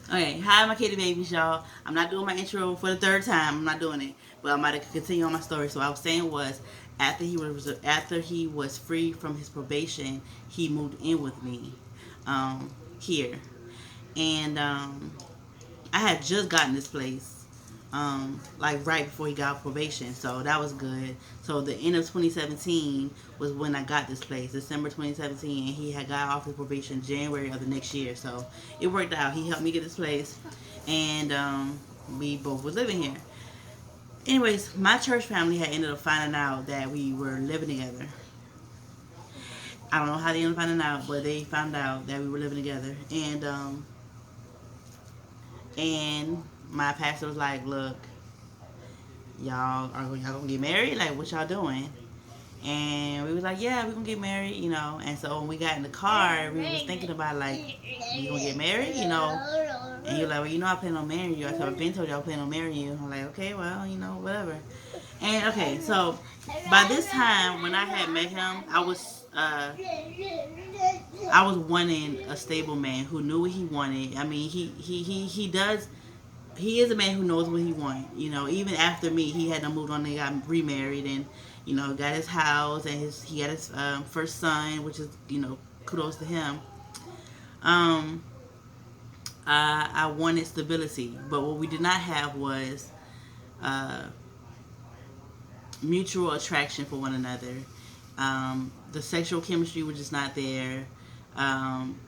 Okay, hi, my kitty babies, y'all. I'm not doing my intro for the third time. I'm not doing it, but I'm about to continue on my story. So what I was saying was, after he was free from his probation, he moved in with me, here, and I had just gotten this place, like right before he got probation, so that was good. So the end of 2017 was when I got this place, December 2017, and he had got off his probation January of the next year. So it worked out. He helped me get this place, and we both were living here. Anyways, my church family had ended up finding out that we were living together. I don't know how they ended up finding out, but they found out that we were living together, and my pastor was like, "Look, y'all gonna get married? Like, what y'all doing?" And we was like, "Yeah, we gonna get married, you know." And so when we got in the car, we was thinking about like, "You gonna get married, you know?" And you're like, "Well, you know, I plan on marrying you. I've been told you I plan on marrying you." I'm like, "Okay, well, you know, whatever." And okay, so by this time, when I had met him, I was wanting a stable man who knew what he wanted. I mean, he does. He is a man who knows what he wants. You know, even after me, he had to move on and got remarried, and you know, got his house, and he got his first son, which is, you know, kudos to him. Um, I wanted stability, but what we did not have was uh, mutual attraction for one another. The sexual chemistry was just not there. Um,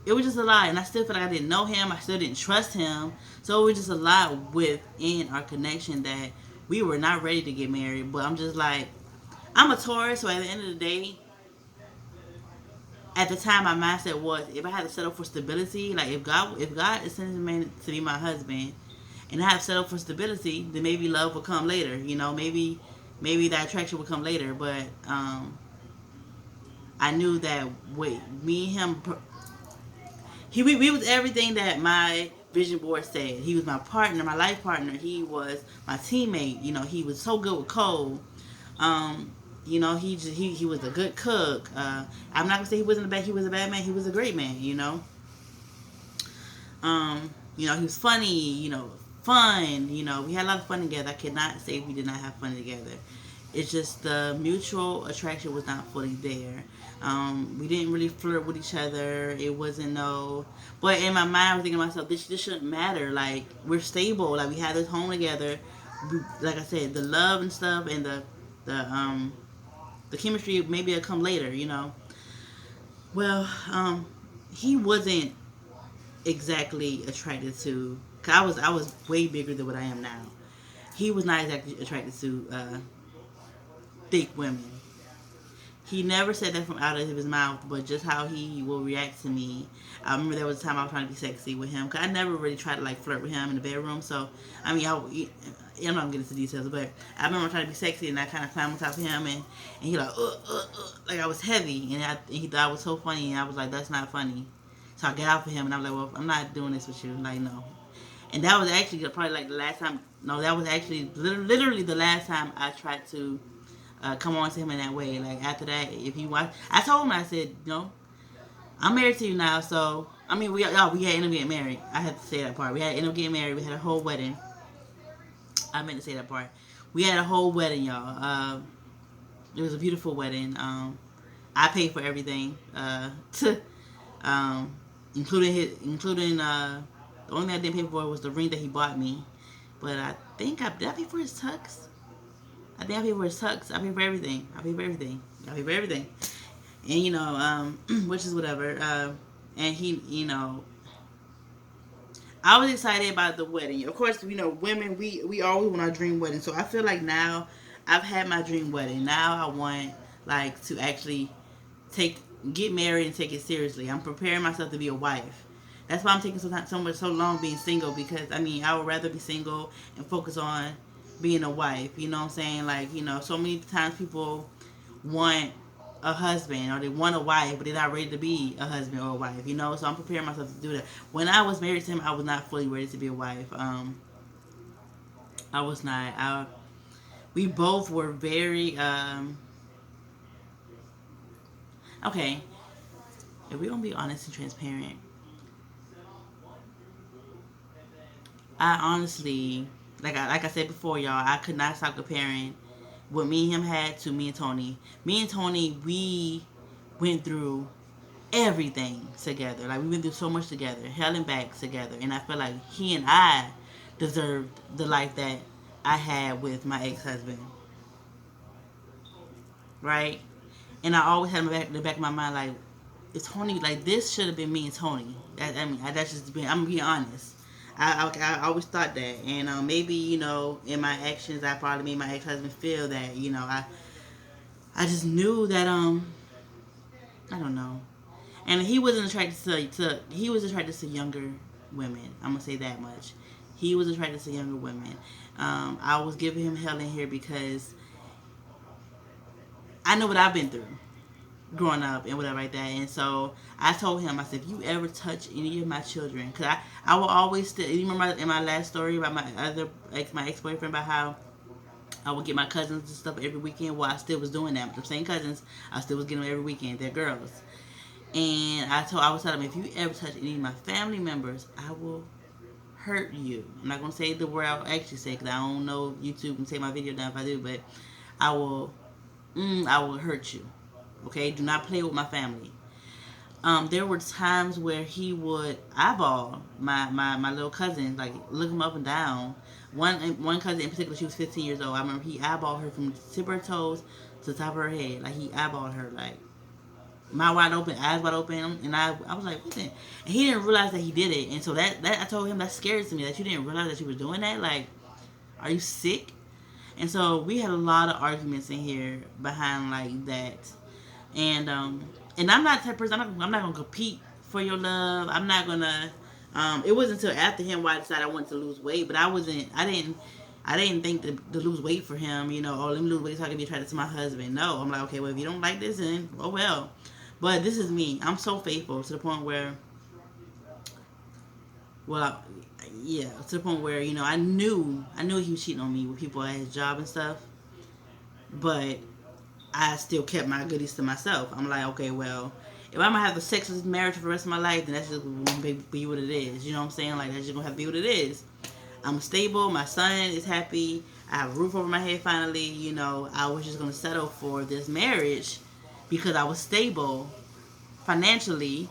it was just a lot, and I still feel like I didn't know him. I still didn't trust him. So it was just a lot within our connection that we were not ready to get married. But I'm just like, I'm a Taurus, so at the end of the day, at the time, my mindset was, if I had to settle for stability, like if God is sending a man to be my husband, and I have to settle for stability, then maybe love will come later. You know, maybe that attraction will come later. But I knew that with me and him, we was everything that my vision board said. He was my partner, my life partner. He was my teammate. You know, he was so good with Cole. Um, you know, he was a good cook. I'm not gonna say he wasn't a bad. He was a bad man. He was a great man. You know, he was funny. You know, fun. You know, we had a lot of fun together. I cannot say we did not have fun together. It's just the mutual attraction was not fully there. We didn't really flirt with each other. It wasn't no. But in my mind, I was thinking to myself, this shouldn't matter. Like, we're stable. Like, we had this home together. Like I said, the love and stuff, and the um the chemistry maybe will come later. You know. Well, he wasn't exactly attracted to. Cause I was way bigger than what I am now. He was not exactly attracted to thick women. He never said that from out of his mouth, but just how he will react to me. I remember there was a time I was trying to be sexy with him, cause I never really tried to like flirt with him in the bedroom. So I mean, I'm not gonna get into details, but I remember trying to be sexy, and I kind of climbed on top of him, and he like I was heavy, and he thought I was so funny, and I was like, that's not funny. So I got out for him, and I was like, well, I'm not doing this with you, like no. And that was actually probably like the last time. No, that was actually literally the last time I tried to come on to him in that way. Like after that, if he watched, I told him, I said, no, I'm married to you now. So I mean, we had ended up getting married. I had to say that part. We had ended up getting married. We had a whole wedding. I meant to say that part. We had a whole wedding, y'all. It was a beautiful wedding. I paid for everything, um, including the only thing I didn't pay for was the ring that he bought me. But I think did I pay for his tux? I think I paid for his tux. I paid for everything. I paid for everything. I paid for everything. And you know, which is whatever. And he, you know, I was excited about the wedding. Of course, you know, women, we always want our dream wedding. So I feel like now I've had my dream wedding. Now I want like to actually take get married and take it seriously. I'm preparing myself to be a wife. That's why I'm taking so long being single, because I mean I would rather be single and focus on being a wife. You know what I'm saying? Like, you know, so many times people want a husband or they want a wife, but they're not ready to be a husband or a wife. You know, so I'm preparing myself to do that. When I was married to him, I was not fully ready to be a wife. I was not. We both were very okay. If we're gonna be honest and transparent, I honestly, like I said before, y'all, I could not stop comparing what me and him had to me and Tony. Me and Tony, we went through everything together. Like we went through so much together, hell and back together. And I feel like he and I deserved the life that I had with my ex-husband, right? And I always had in the back of my mind, like, it's Tony. Like this should have been me and Tony. That's just being. I'm gonna be honest. I always thought that, and maybe in my actions, I probably made my ex-husband feel that I just knew that I don't know. And he wasn't attracted to he was attracted to younger women. I'm gonna say that much. He was attracted to younger women. I was giving him hell in here because I know what I've been through growing up and whatever like that. And so I told him, I said, if you ever touch any of my children, because I will always still. You remember in my last story about my ex boyfriend, about how I would get my cousins and stuff every weekend. Well, I still was doing that with the same cousins. I still was getting them every weekend. They're girls. And I was telling them, if you ever touch any of my family members, I will hurt you. I'm not gonna say the word I will actually say because I don't know YouTube can take my video down if I do, but I will, I will hurt you. Okay, do not play with my family. There were times where he would eyeball my little cousin, like look him up and down. One cousin in particular, she was 15 years old. I remember he eyeballed her from the tip of her toes to the top of her head. Like he eyeballed her, like mouth wide open, eyes wide open, and I was like, what? And he didn't realize that he did it, and so that I told him that's scary to me that you didn't realize that you were doing that. Like, are you sick? And so we had a lot of arguments in here behind like that, and I'm not the type of person. I'm not gonna compete for your love. I'm not gonna. It wasn't until after him why I decided I wanted to lose weight, but I wasn't. I didn't think to lose weight for him. Oh, let me lose weight so I can be attracted to my husband. No, I'm like, okay, well, if you don't like this, then oh well. But this is me. I'm so faithful to the point where, well, yeah, to the point where I knew he was cheating on me with people at his job and stuff, but I still kept my goodies to myself. I'm like, okay, well, if I'm gonna have a sexless marriage for the rest of my life, then that's just gonna be what it is. You know what I'm saying? Like that's just gonna have to be what it is. I'm stable. My son is happy. I have a roof over my head finally. I was just gonna settle for this marriage because I was stable financially,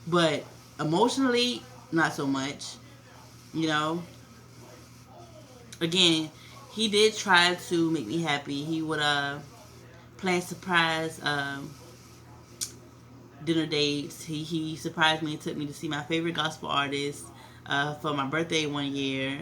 but emotionally, not so much. You know, again, he did try to make me happy. He would plan surprise dinner dates. He surprised me and took me to see my favorite gospel artist for my birthday one year.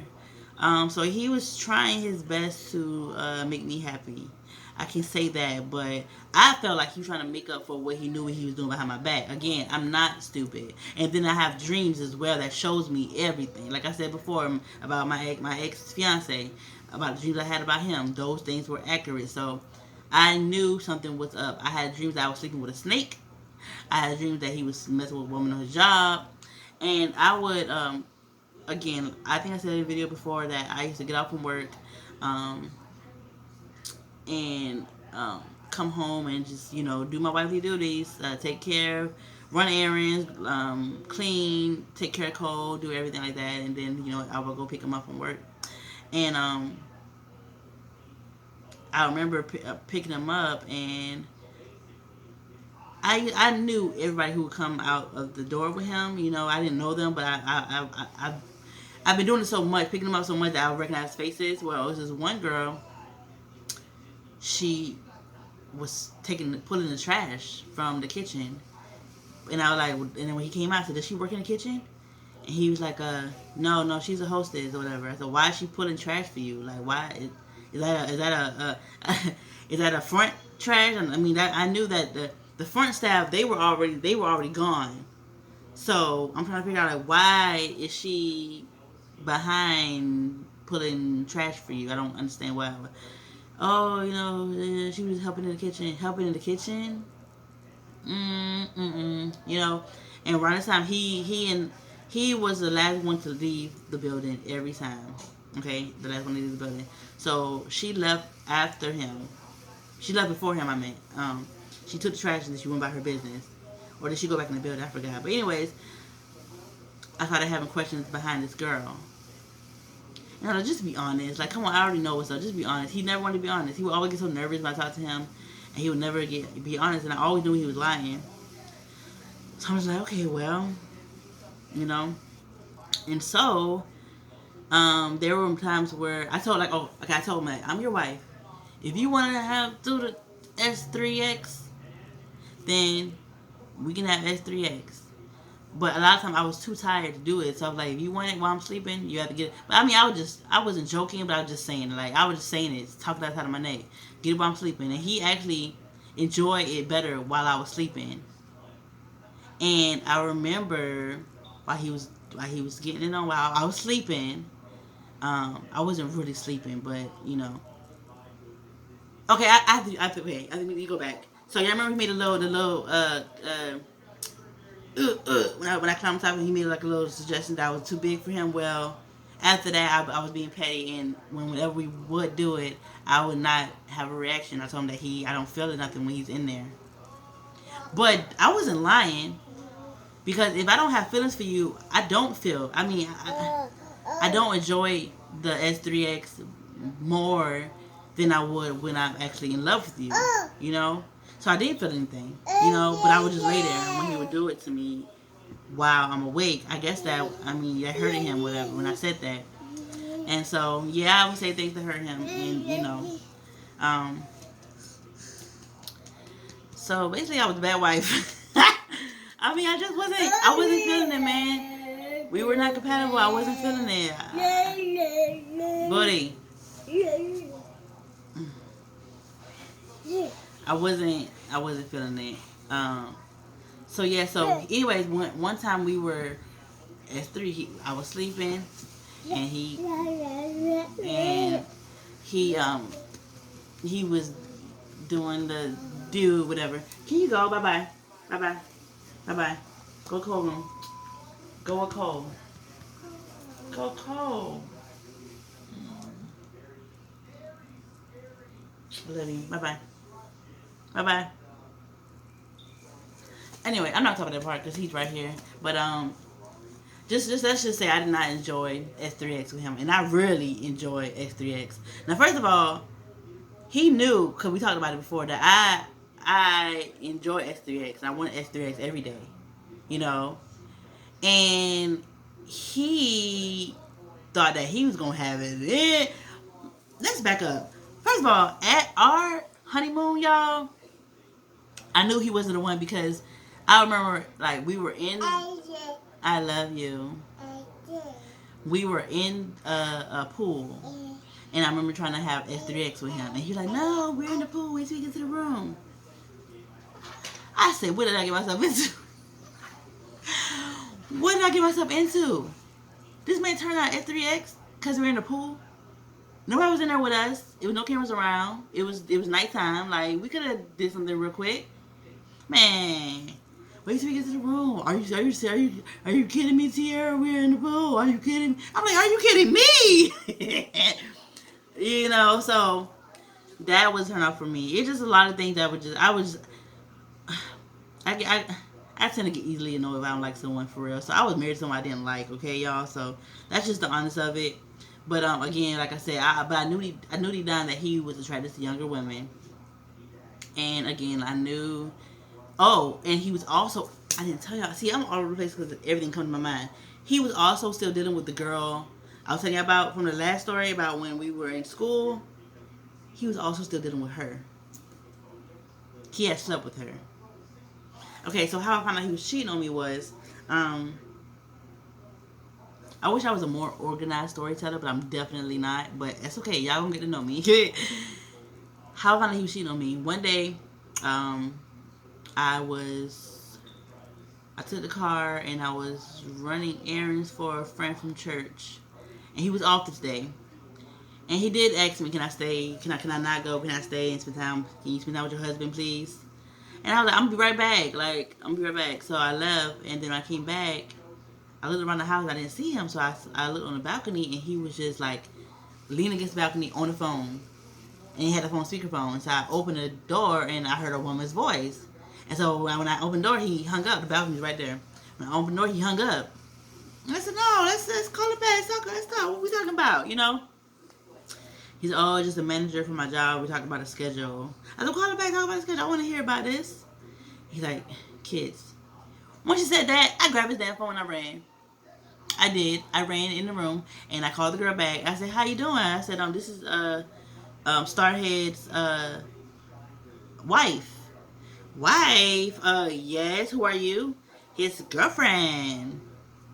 So he was trying his best to make me happy. I can say that, but I felt like he was trying to make up for what he knew what he was doing behind my back. Again, I'm not stupid, and then I have dreams as well that shows me everything. Like I said before about my ex fiance, about the dreams I had about him. Those things were accurate, so I knew something was up. I had dreams that I was sleeping with a snake. I had dreams that he was messing with a woman on his job, and I would again. I think I said in a video before that I used to get off from work. Um, and come home and just do my wifely duties, take care, run errands, clean, take care of Cole, do everything like that, and then I would go pick him up from work. And I remember picking him up, and I knew everybody who would come out of the door with him. I didn't know them, but I've been doing it so much, picking them up so much that I recognize faces. Well, it was this one girl. She was pulling the trash from the kitchen, and I was like, and then when he came out, I said, "Does she work in the kitchen?" And he was like, no, she's a hostess or whatever." I said, "Why is she pulling trash for you? Like, why is that a is that a front trash?" I mean, I knew that the front staff they were already gone. So I'm trying to figure out like why is she behind pulling trash for you? I don't understand why. Oh, she was helping in the kitchen. Helping in the kitchen? And around this time, he was the last one to leave the building every time. Okay, the last one to leave the building. So she left after him. She left before him, I meant. She took the trash and then she went about her business. Or did she go back in the building? I forgot. But anyways, I started having questions behind this girl. You know, just be honest. Like, come on, I already know what's up. Just be honest. He never wanted to be honest. He would always get so nervous when I talked to him, and he would never be honest. And I always knew he was lying. So I was like, okay, well, you know. And so, there were times where I told, like, oh, okay, I told him, like, I'm your wife. If you want to do the S3X, then we can have S3X. But a lot of times I was too tired to do it. So I was like, if you want it while I'm sleeping, you have to get it. But I mean, I wasn't joking, but I was just saying it. Like, I was just saying it, talking outside of my neck. Get it while I'm sleeping. And he actually enjoyed it better while I was sleeping. And I remember while he was getting it on while I was sleeping. I wasn't really sleeping, but you know. Okay, I think we need to go back. So you remember he made when I climbed on top of him, he made like a little suggestion that I was too big for him. Well, after that, I was being petty, and whenever we would do it, I would not have a reaction. I told him that I don't feel nothing when he's in there. But I wasn't lying, because if I don't have feelings for you, I don't feel. I mean, I don't enjoy the S3X more than I would when I'm actually in love with you, you know? So I didn't feel anything, you know, but I would just lay there when he would do it to me while I'm awake. I guess that hurted him, whatever, when I said that. And so, yeah, I would say things to hurt him, and, you know. So basically I was a bad wife. I mean, I wasn't feeling it, man. We were not compatible. I wasn't feeling it. Buddy. I wasn't feeling it. So yeah, so anyways, one time we were at 3, I was sleeping, and he was doing the whatever. Can you go? Bye bye. Go cold room. Go a cold. Go cold. I love you. Bye bye. Anyway, I'm not talking about that part because he's right here. But just let's just say I did not enjoy S3X with him, and I really enjoyed S3X. Now, first of all, he knew, because we talked about it before, that I enjoy S3X. I want S3X every day, you know. And he thought that he was gonna have it. Let's back up. First of all, at our honeymoon, y'all, I knew he wasn't the one, because I remember, like, we were in. I love you. We were in a pool, and I remember trying to have S3X with him, and he's like, "No, we're in the pool. Wait till we get to the room." I said, "What did I get myself into? What did I get myself into? This man turned out S3X because we're in the pool. Nobody was in there with us. It was no cameras around. It was nighttime. Like, we could have did something real quick. Man, wait till we get to the room. Are you kidding me, Tierra? We're in the pool. Are you kidding me? I'm like, are you kidding me? You know, so that was turn off for me. It's just a lot of things that I tend to get easily annoyed if I don't like someone, for real. So I was married to someone I didn't like, okay, y'all? So that's just the honest of it. But again, like I said, I knew deep down that he was attracted to younger women. And again, I knew. Oh, and he was also, I didn't tell y'all. See, I'm all over the place because everything comes to my mind. He was also still dealing with the girl I was telling you about from the last story about when we were in school. He was also still dealing with her. He had slept with her. Okay, so how I found out he was cheating on me was, I wish I was a more organized storyteller, but I'm definitely not. But it's okay. Y'all gonna get to know me. How I found out he was cheating on me. One day, I took the car and I was running errands for a friend from church, and he was off this day. And he did ask me, "Can I stay? Can I not go? Can I stay and spend time? Can you spend time with your husband, please?" And I was like, "I'm gonna be right back. I'm gonna be right back." So I left, and then when I came back, I looked around the house. I didn't see him, so I looked on the balcony, and he was just like leaning against the balcony on the phone, and he had the phone speakerphone. So I opened the door, and I heard a woman's voice. And so when I opened the door, he hung up. The balcony's right there. When I opened the door, he hung up. And I said, no, let's call it back. Let's talk. What we talking about? You know? He's just a manager for my job. We talked about a schedule. I said, call it back. Talk about the schedule. I want to hear about this. He's like, kids. Once he said that, I grabbed his damn phone and I ran. I did. I ran in the room and I called the girl back. I said, how you doing? I said, this is Starhead's wife. Wife? Yes. Who are you? His girlfriend.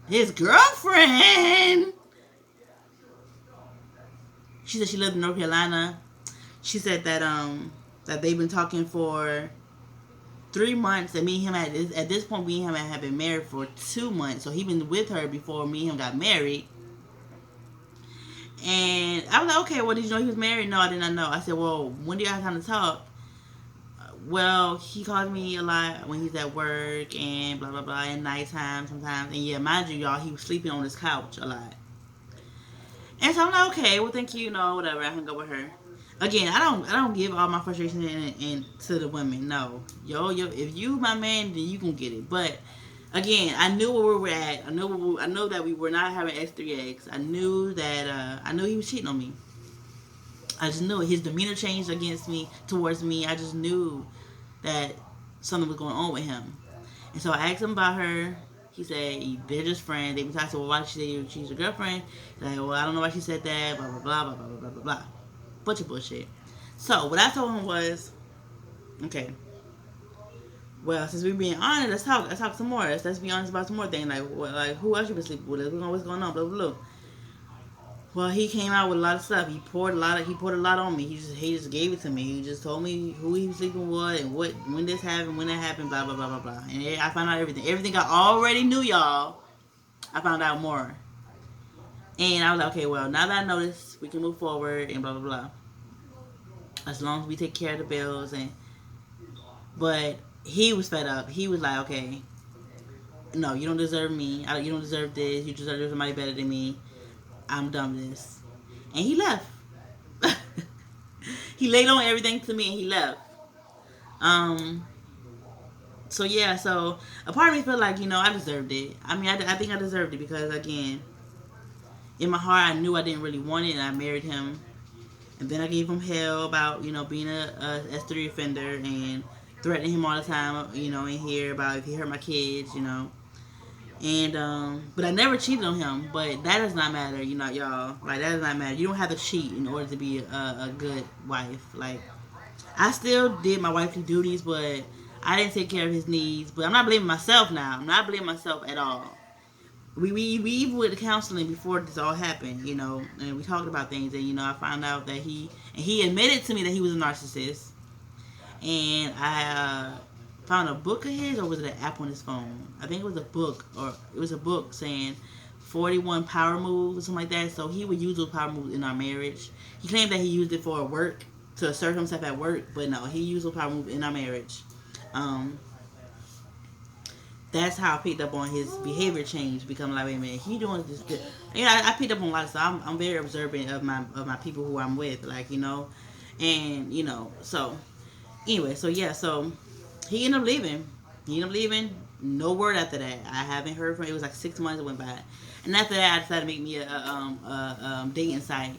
His girlfriend. She said she lived in North Carolina. She said that that they've been talking for 3 months, and me and him at this point, me and him have been married for 2 months. So he been with her before me and him got married. And I was like, okay, well, did you know he was married? No, I did not know. I said, well, when do you have time to talk? Well, he calls me a lot when he's at work and blah, blah, blah, at nighttime sometimes. And yeah, mind you, y'all, he was sleeping on his couch a lot. And so I'm like, okay, well, thank you, whatever. I hung up with her. Again, I don't give all my frustration in to the women. No, yo, if you my man, then you can get it. But again, I knew where we were at. I know that we were not having X3X. I knew that I knew he was cheating on me. I just knew it. His demeanor changed towards me. I just knew that something was going on with him. And so I asked him about her. He said they're just friends. They been talking. Well, why did she say she's your girlfriend? He's like, well, I don't know why she said that. Blah blah blah blah blah blah blah blah. Bunch of bullshit. So what I told him was, okay, well, since we're being honest, let's talk some more. Let's be honest about some more things. Like who else you been sleeping with? What's going on? Blah blah blah. Well, he came out with a lot of stuff. He poured a lot on me. He just gave it to me. He just told me who he was sleeping with and when this happened, when that happened, blah blah blah blah blah. And I found out everything. Everything I already knew, y'all. I found out more. And I was like, okay, well, now that I know this, we can move forward and blah blah blah. As long as we take care of the bills but he was fed up. He was like, okay, no, you don't deserve me. You don't deserve this. You deserve somebody better than me. I'm done with this. And he left. He laid on everything to me and he left. So yeah, so a part of me felt like, I deserved it. I mean, I think I deserved it because, again, in my heart, I knew I didn't really want it and I married him. And then I gave him hell about, being a S3 offender and threatening him all the time, in here about if he hurt my kids, And, but I never cheated on him. But that does not matter, y'all. Like, that does not matter. You don't have to cheat in order to be a good wife. Like, I still did my wifely duties, but I didn't take care of his needs. But I'm not blaming myself now. I'm not blaming myself at all. We even went to counseling before this all happened, and we talked about things. And, I found out that he admitted to me that he was a narcissist. And I found a book of his, or was it an app on his phone? I think it was a book, saying 41 power moves or something like that. So he would use those power moves in our marriage. He claimed that he used it for work, to assert himself at work, but no, he used those power moves in our marriage. That's how I picked up on his behavior change, becoming like, wait a minute, he doing this. I picked up on a lot of stuff. I'm very observant of my people who I'm with, and so anyway, so yeah, so he ended up leaving. No word after that. I haven't heard from him. It was like 6 months that went by, and after that, I decided to make me a dating site,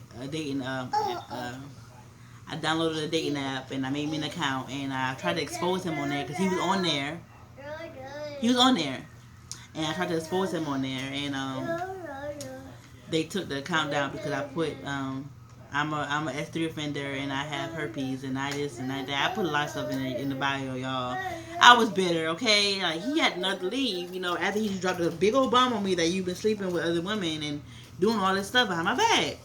I downloaded a dating app and I made me an account and I tried to expose him on there because he was on there. And I tried to expose him on there, and they took the account down because I put I'm a S3 offender and I have herpes and I this and that. I put a lot of stuff in the bio, y'all. I was bitter, okay? Like, he had nothing to leave, after he just dropped a big old bomb on me that you've been sleeping with other women and doing all this stuff behind my back.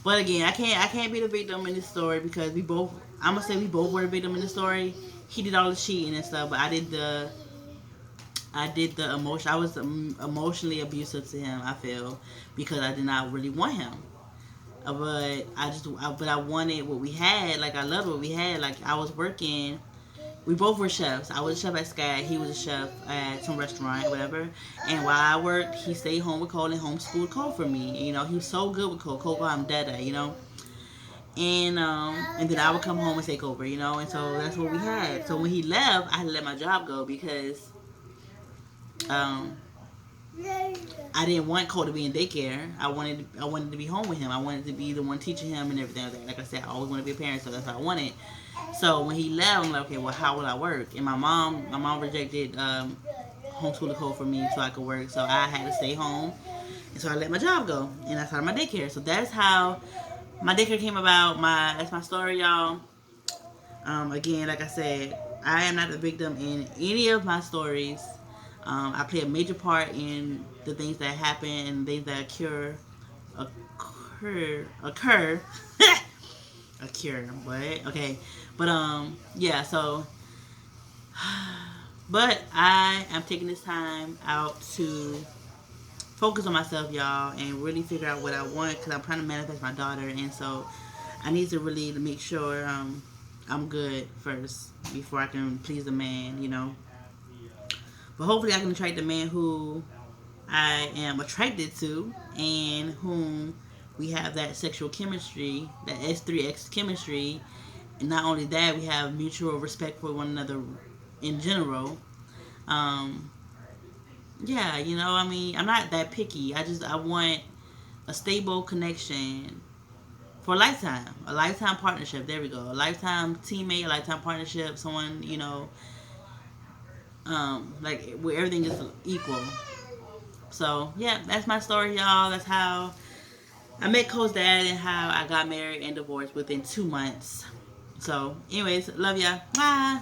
But again, I can't be the victim in this story because we both were the victim in the story. He did all the cheating and stuff, but I did the emotion. I was emotionally abusive to him, I feel, because I did not really want him. But I wanted what we had. Like, I loved what we had. Like, I was working. We both were chefs. I was a chef at Sky. He was a chef at some restaurant or whatever. And while I worked, he stayed home with Cole and homeschooled Cole for me. He was so good with Cole. Cole called him Dada, And then I would come home and take over, And so that's what we had. So when he left, I had to let my job go because I didn't want Cole to be in daycare. I wanted to be home with him. I wanted to be the one teaching him and everything like that. Like I said, I always wanted to be a parent, so that's what I wanted. So when he left, I'm like, okay, well, how will I work? And my mom rejected homeschooling Cole for me so I could work. So I had to stay home, and so I let my job go, and I started my daycare. So that's how my daycare came about. That's my story, y'all. Again, like I said, I am not a victim in any of my stories. I play a major part in the things that happen and things that occur. A cure, but okay, but yeah. So, but I am taking this time out to focus on myself, y'all, and really figure out what I want because I'm trying to manifest my daughter, and so I need to really make sure I'm good first before I can please a man, you know. But hopefully, I can attract the man who I am attracted to and whom we have that sexual chemistry, that S3X chemistry. And not only that, we have mutual respect for one another in general. Um, yeah, you know, I mean, I'm not that picky. I want a stable connection for a lifetime partnership. There we go, a lifetime teammate, a lifetime partnership. Someone, you know, like where everything is equal. So yeah, that's my story, y'all. That's how I met Cole's dad and how I got married and divorced within 2 months. So, anyways, love ya. Bye.